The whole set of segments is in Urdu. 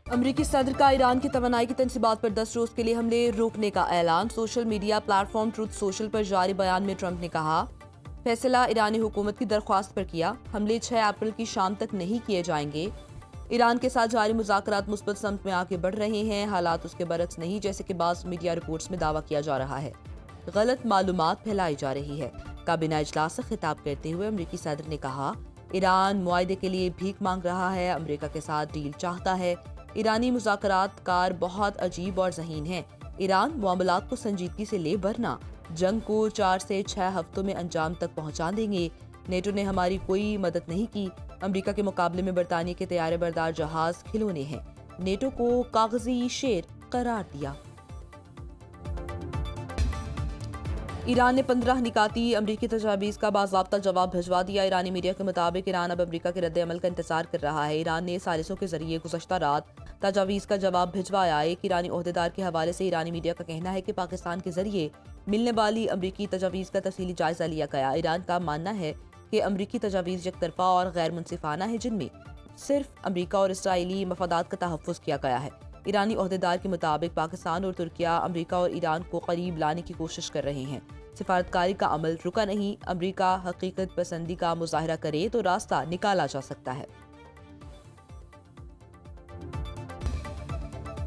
امریکی صدر کا ایران کی توانائی کی تنصیبات پر 10 روز کے لیے حملے روکنے کا اعلان۔ Social media platform Truth Social پر جاری بیان میں ٹرمپ نے کہا، فیصلہ ایرانی حکومت کی درخواست پر کیا، حملے 6 اپریل کی شام تک نہیں کیے جائیں گے۔ ایران کے ساتھ جاری مذاکرات مثبت سمت میں آگے بڑھ رہے ہیں، حالات اس کے برعکس نہیں جیسے کہ بعض میڈیا رپورٹس میں دعویٰ کیا جا رہا ہے۔ غلط معلومات پھیلائی جا رہی ہے۔ کابینہ اجلاس سے خطاب کرتے ہوئے امریکی صدر نے کہا، ایران معاہدے کے لیے بھیک مانگ رہا ہے، امریکہ کے ساتھ ڈیل چاہتا ہے۔ ایرانی مذاکرات کار بہت عجیب اور ذہین ہیں۔ ایران معاملات کو سنجیدگی سے لے ورنہ جنگ کو 4 سے 6 ہفتوں میں انجام تک پہنچا دیں گے۔ نیٹو نے ہماری کوئی مدد نہیں کی۔ امریکہ کے مقابلے میں برطانیہ کے طیارے بردار جہاز کھلونے ہیں۔ نیٹو کو کاغذی شیر قرار دیا۔ ایران نے 15 نکاتی امریکی تجاویز کا باضابطہ جواب بھجوا دیا۔ ایرانی میڈیا کے مطابق ایران اب امریکہ کے رد عمل کا انتظار کر رہا ہے۔ ایران نے ثالثوں کے ذریعے گزشتہ رات تجاویز کا جواب بھجوایا۔ ایک ایرانی عہدیدار کے حوالے سے ایرانی میڈیا کا کہنا ہے کہ پاکستان کے ذریعے ملنے والی امریکی تجاویز کا تفصیلی جائزہ لیا گیا۔ ایران کا ماننا ہے کہ امریکی تجاویز یک طرفہ اور غیر منصفانہ ہیں، جن میں صرف امریکہ اور اسرائیلی مفادات کا تحفظ کیا گیا ہے۔ ایرانی عہدیدار کے مطابق پاکستان اور ترکیہ امریکہ اور ایران کو قریب لانے کی کوشش کر رہے ہیں۔ سفارتکاری کا عمل رکا نہیں۔ امریکہ حقیقت پسندی کا مظاہرہ کرے تو راستہ نکالا جا سکتا ہے۔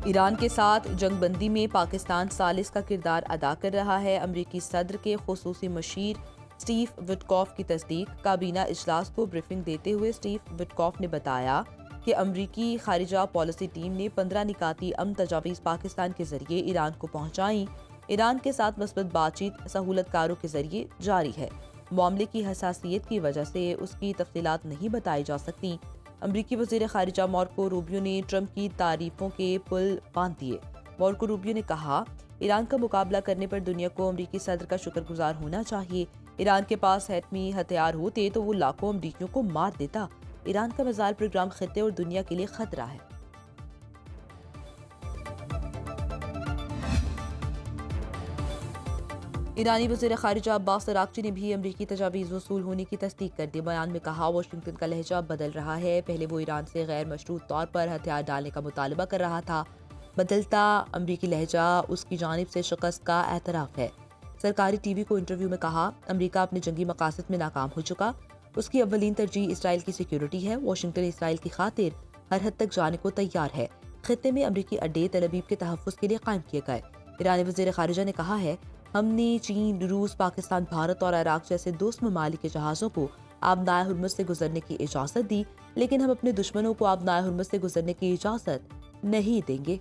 ایران کے ساتھ جنگ بندی میں پاکستان ثالث کا کردار ادا کر رہا ہے۔ امریکی صدر کے خصوصی مشیر اسٹیو وٹکاف کی تصدیق۔ کابینہ اجلاس کو بریفنگ دیتے ہوئے اسٹیو وٹکاف نے بتایا کہ امریکی خارجہ پالیسی ٹیم نے 15 نکاتی امن تجاویز پاکستان کے ذریعے ایران کو پہنچائیں۔ ایران کے ساتھ مثبت بات چیت سہولت کاروں کے ذریعے جاری ہے۔ معاملے کی حساسیت کی وجہ سے اس کی تفصیلات نہیں بتائی جا سکتی۔ امریکی وزیر خارجہ مارکو روبیو نے ٹرمپ کی تعریفوں کے پل باندھ دیے۔ مارکو روبیو نے کہا، ایران کا مقابلہ کرنے پر دنیا کو امریکی صدر کا شکر گزار ہونا چاہیے۔ ایران کے پاس ایٹمی ہتھیار ہوتے تو وہ لاکھوں امریکیوں کو مار دیتا۔ ایران کا میزائل پروگرام خطے اور دنیا کے لیے خطرہ ہے۔ ایرانی وزیر خارجہ عباس عراقچی نے بھی امریکی تجاویز وصول ہونے کی تصدیق کر دی۔ بیان میں کہا، واشنگٹن کا لہجہ بدل رہا ہے۔ پہلے وہ ایران سے غیر مشروط طور پر ہتھیار ڈالنے کا مطالبہ کر رہا تھا۔ بدلتا امریکی لہجہ اس کی جانب سے شکست کا اعتراف ہے۔ سرکاری ٹی وی کو انٹرویو میں کہا، امریکہ اپنے جنگی مقاصد میں ناکام ہو چکا۔ اس کی اولین ترجیح اسرائیل کی سیکیورٹی ہے۔ واشنگٹن اسرائیل کی خاطر ہر حد تک جانے کو تیار ہے۔ خطے میں امریکی اڈے تل ابیب کے تحفظ کے لیے قائم کیے گئے۔ ایرانی وزیر خارجہ نے کہا ہے، ہم نے چین، روس، پاکستان، بھارت اور عراق جیسے دوست ممالک کے جہازوں کو آبنائے ہرمز سے گزرنے کی اجازت دی، لیکن ہم اپنے دشمنوں کو آبنائے ہرمز سے گزرنے کی اجازت نہیں دیں گے۔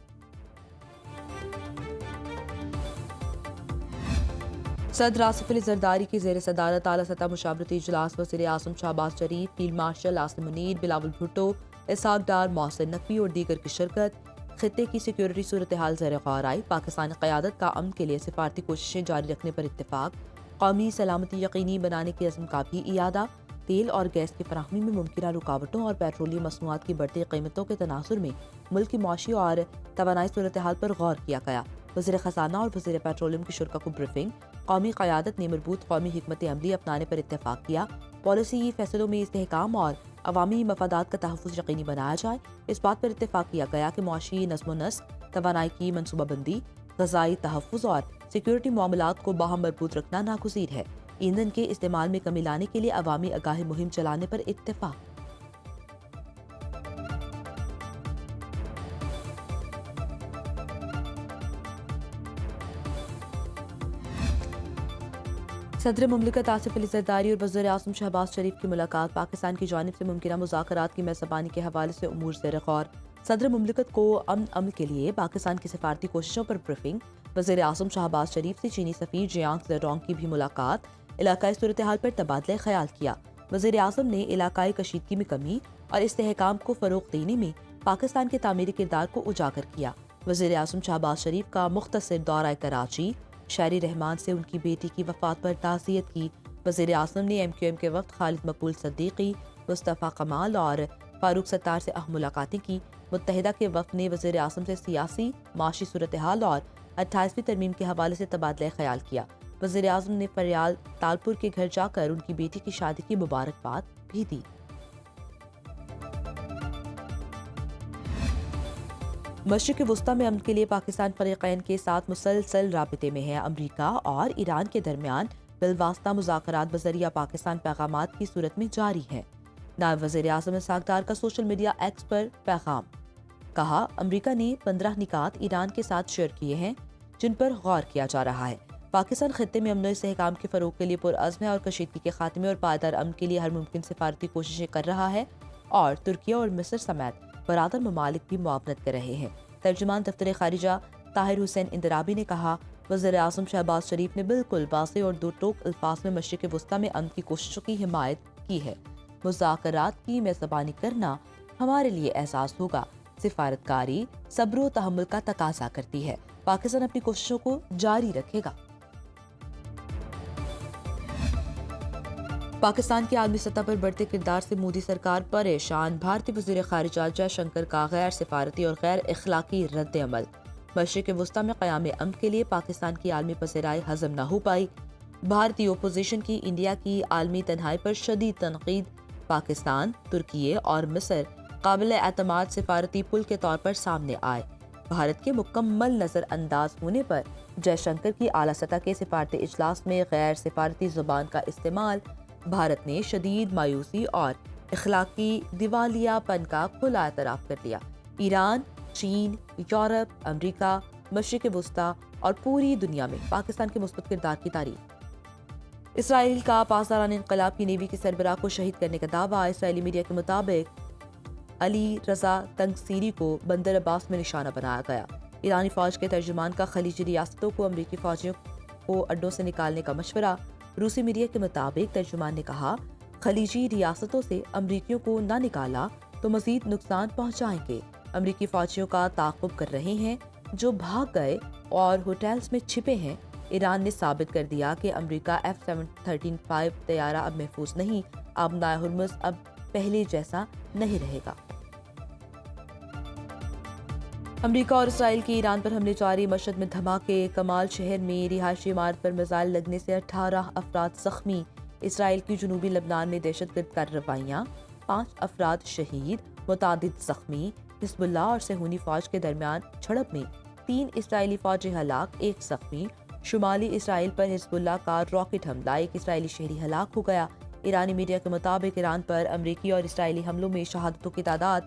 صدر آصف علی زرداری کی زیر صدارت اعلیٰ سطح مشاورتی اجلاس وزیر اعظم شہباز شریف، فیلڈ مارشل عاصم منیر، بلاول بھٹو، اسحاق ڈار، محسن نقوی اور دیگر کی شرکت۔ خطے کی سیکیورٹی صورتحال زیر غور آئی۔ پاکستانی قیادت کا امن کے لیے سفارتی کوششیں جاری رکھنے پر اتفاق۔ قومی سلامتی یقینی بنانے کے عزم کا بھی اعادہ۔ تیل اور گیس کی فراہمی میں ممکنہ رکاوٹوں اور پیٹرولیم مصنوعات کی بڑھتی قیمتوں کے تناظر میں ملک کی معاشی اور توانائی صورتحال پر غور کیا گیا۔ وزیر خزانہ اور وزیر پیٹرولیم کی شرکا کو بریفنگ۔ قومی قیادت نے مربوط قومی حکمت عملی اپنانے پر اتفاق کیا۔ پالیسی فیصلوں میں استحکام اور عوامی مفادات کا تحفظ یقینی بنایا جائے۔ اس بات پر اتفاق کیا گیا کہ معاشی نظم و نسق، توانائی کی منصوبہ بندی، غذائی تحفظ اور سیکیورٹی معاملات کو باہم مربوط رکھنا ناگزیر ہے۔ ایندھن کے استعمال میں کمی لانے کے لیے عوامی آگاہی مہم چلانے پر اتفاق۔ صدر مملکت آصف علی زرداری اور وزیر اعظم شہباز شریف کی ملاقات۔ پاکستان کی جانب سے ممکنہ مذاکرات کی میزبانی کے حوالے سے امور زیر غور۔ صدر مملکت کو امن عمل کے لیے پاکستان کی سفارتی کوششوں پر بریفنگ۔ وزیر اعظم شہباز شریف سے چینی سفیر جیانگ زیڈونگ کی بھی ملاقات۔ علاقائی صورتحال پر تبادلہ خیال کیا۔ وزیر اعظم نے علاقائی کشیدگی میں کمی اور استحکام کو فروغ دینے میں پاکستان کے تعمیری کردار کو اجاگر کیا۔ وزیر اعظم شہباز شریف کا مختصر دورہ کراچی۔ شہری رحمان سے ان کی بیٹی کی وفات پر تعزیت کی۔ وزیر اعظم نے ایم کیو ایم کے وفد خالد مقبول صدیقی، مصطفیٰ کمال اور فاروق ستار سے اہم ملاقاتیں کی۔ متحدہ کے وفد نے وزیر اعظم سے سیاسی، معاشی صورتحال اور 28ویں ترمیم کے حوالے سے تبادلہ خیال کیا۔ وزیر اعظم نے فریال تالپور کے گھر جا کر ان کی بیٹی کی شادی کی مبارکباد بھی دی۔ مشرق وسطی میں امن کے لیے پاکستان فریقین کے ساتھ مسلسل رابطے میں ہے۔ امریکہ اور ایران کے درمیان بالواسطہ مذاکرات بذریعہ پاکستان پیغامات کی صورت میں جاری ہیں۔ نائب وزیر اعظم اسحاق ڈار کا سوشل میڈیا ایکس پر پیغام، کہا امریکہ نے 15 نکات ایران کے ساتھ شیئر کیے ہیں جن پر غور کیا جا رہا ہے۔ پاکستان خطے میں امن و استحکام کے فروغ کے لیے پرعزم ہے اور کشیدگی کے خاتمے اور پائیدار امن کے لیے ہر ممکن سفارتی کوششیں کر رہا ہے اور ترکیہ اور مصر سمیت برادر ممالک بھی معاونت کر رہے ہیں۔ ترجمان دفتر خارجہ طاہر حسین اندرابی نے کہا، وزیر اعظم شہباز شریف نے بالکل واضح اور دو ٹوک الفاظ میں مشرق وسطی میں امن کی کوششوں کی حمایت کی ہے۔ مذاکرات کی میزبانی کرنا ہمارے لیے اعزاز ہوگا۔ سفارتکاری صبر و تحمل کا تقاضا کرتی ہے۔ پاکستان اپنی کوششوں کو جاری رکھے گا۔ پاکستان کی عالمی سطح پر بڑھتے کردار سے مودی سرکار پریشان، بھارتی وزیر خارجہ جے شنکر کا غیر سفارتی اور غیر اخلاقی رد عمل۔ مشرق وسطی میں قیام امن کے لیے پاکستان کی عالمی پذیرائی ہضم نہ ہو پائی، بھارتی اپوزیشن کی انڈیا کی عالمی تنہائی پر شدید تنقید۔ پاکستان، ترکیہ اور مصر قابل اعتماد سفارتی پل کے طور پر سامنے آئے۔ بھارت کے مکمل نظر انداز ہونے پر جے شنکر کی اعلیٰ سطح کے سفارتی اجلاس میں غیر سفارتی زبان کا استعمال بھارت نے شدید مایوسی اور اخلاقی دیوالیہ پن کا کھلا اعتراف کر لیا۔ ایران، چین، یورپ، امریکہ، مشرق وسطی اور پوری دنیا میں پاکستان کے مثبت کردار کی تعریف۔ اسرائیل کا پاسداران انقلاب کی نیوی کے سربراہ کو شہید کرنے کا دعویٰ۔ اسرائیلی میڈیا کے مطابق علی رضا تنگسیری کو بندر عباس میں نشانہ بنایا گیا۔ ایرانی فوج کے ترجمان کا خلیجی ریاستوں کو امریکی فوجیوں کو اڈوں سے نکالنے کا مشورہ۔ روسی میڈیا کے مطابق ترجمان نے کہا، خلیجی ریاستوں سے امریکیوں کو نہ نکالا تو مزید نقصان پہنچائیں گے۔ امریکی فوجیوں کا تعاقب کر رہے ہیں جو بھاگ گئے اور ہوٹلز میں چھپے ہیں۔ ایران نے ثابت کر دیا کہ امریکہ F-35 طیارہ اب محفوظ نہیں، اب مائع ہرمز اب پہلے جیسا نہیں رہے گا۔ امریکہ اور اسرائیل کی ایران پر حملے جاری، مشہد میں دھماکے، کمال شہر میں رہائشی عمارت پر میزائل لگنے سے 18 افراد زخمی۔ اسرائیل کی جنوبی لبنان میں دہشت گرد کارروائیاں، 5 افراد شہید، متعدد زخمی۔ حزب اللہ اور صہیونی فوج کے درمیان جھڑپ میں 3 اسرائیلی فوجی ہلاک، 1 زخمی۔ شمالی اسرائیل پر حزب اللہ کا راکٹ حملہ، 1 اسرائیلی شہری ہلاک ہو گیا۔ ایرانی میڈیا کے مطابق ایران پر امریکی اور اسرائیلی حملوں میں شہادتوں کی تعداد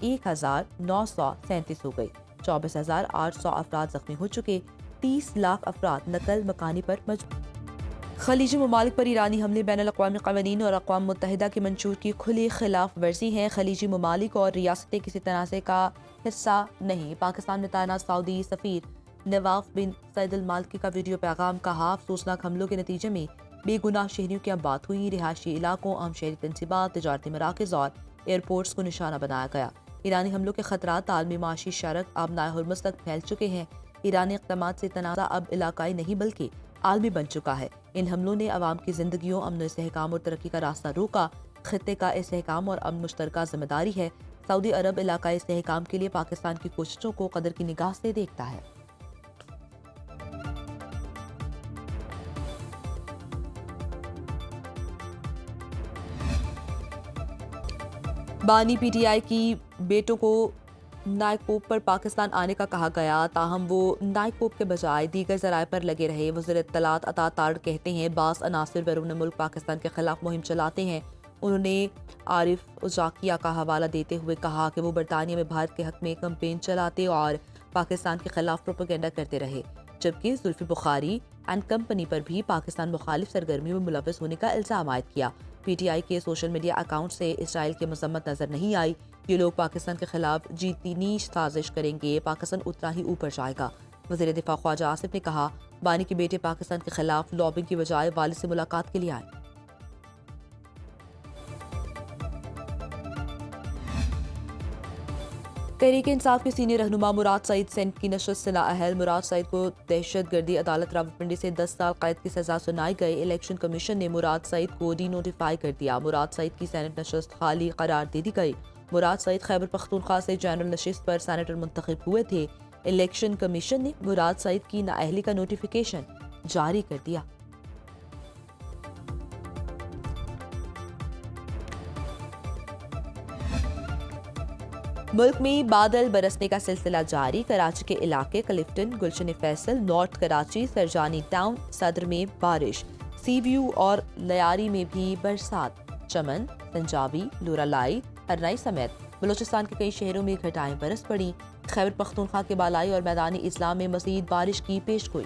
1937 ہو گئی، 24,800 افراد زخمی ہو چکے، 30 لاکھ افراد نقل مکانی پر مجبور۔ خلیجی ممالک پر ایرانی حملے بین الاقوامی قوانین اور اقوام متحدہ کے منشور کی کھلی خلاف ورزی ہیں۔ خلیجی ممالک اور ریاستیں کسی تنازع کا حصہ نہیں۔ پاکستان میں تعینات سعودی سفیر نواف بن سعید المالکی کا ویڈیو پیغام، کہا افسوسناک حملوں کے نتیجے میں بے گناہ شہریوں کی اموات ہوئی، رہائشی علاقوں، اہم شہری تنصیبات، تجارتی مراکز اور ایئرپورٹس کو نشانہ بنایا گیا۔ ایرانی حملوں کے خطرات عالمی معاشی شرک اب مائع ہرمز تک پھیل چکے ہیں۔ ایرانی اقدامات سے تنازع اب علاقائی نہیں بلکہ عالمی بن چکا ہے۔ ان حملوں نے عوام کی زندگیوں، امن و استحکام اور ترقی کا راستہ روکا۔ خطے کا استحکام اور امن مشترکہ ذمہ داری ہے۔ سعودی عرب علاقائی استحکام کے لیے پاکستان کی کوششوں کو قدر کی نگاہ سے دیکھتا ہے۔ بانی پی ٹی آئی کی بیٹوں کو نائک پوپ پر پاکستان آنے کا کہا گیا، تاہم وہ نائک پوپ کے بجائے دیگر ذرائع پر لگے رہے۔ وزیر اطلاعات عطا تارڑ کہتے ہیں، بعض عناصر بیرون ملک پاکستان کے خلاف مہم چلاتے ہیں۔ انہوں نے عارف اجاکیہ کا حوالہ دیتے ہوئے کہا کہ وہ برطانیہ میں بھارت کے حق میں کمپین چلاتے اور پاکستان کے خلاف پروپیگنڈا کرتے رہے، جبکہ زلفی بخاری اینڈ کمپنی پر بھی پاکستان مخالف سرگرمیوں میں ملوث ہونے کا الزام عائد کیا۔ پی ٹی آئی کے سوشل میڈیا اکاؤنٹ سے اسرائیل کی مذمت نظر نہیں آئی۔ یہ لوگ پاکستان کے خلاف جیتنی سازش کریں گے، پاکستان اتنا ہی اوپر جائے گا۔ وزیر دفاع خواجہ آصف نے کہا، بانی کے بیٹے پاکستان کے خلاف لابنگ کی بجائے والد سے ملاقات کے لیے آئے۔ تحریک انصاف کے سینئر رہنما مراد سعید سندھ کی نشست سے نااہل۔ مراد سعید کو دہشت گردی عدالت راولپنڈی سے 10 سال قید کی سزا سنائی گئی۔ الیکشن کمیشن نے مراد سعید کو ڈی نوٹیفائی کر دیا۔ مراد سعید کی سینٹ نشست خالی قرار دے دی گئی۔ مراد سعید خیبر پختونخوا سے جنرل نشست پر سینیٹر منتخب ہوئے تھے۔ الیکشن کمیشن نے مراد سعید کی نااہلی کا نوٹیفیکیشن جاری کر دیا۔ ملک میں بادل برسنے کا سلسلہ جاری، کراچی کے علاقے کلفٹن، گلشن فیصل، نارتھ کراچی، سرجانی ٹاؤن، صدر میں بارش، سی ویو اور لیاری میں بھی برسات، چمن، سنجابی، لورالائی، ہرنائی سمیت بلوچستان کے کئی شہروں میں گھٹائیں برس پڑیں۔ خیبر پختونخوا کے بالائی اور میدانی اضلاع میں مزید بارش کی پیش گوئی۔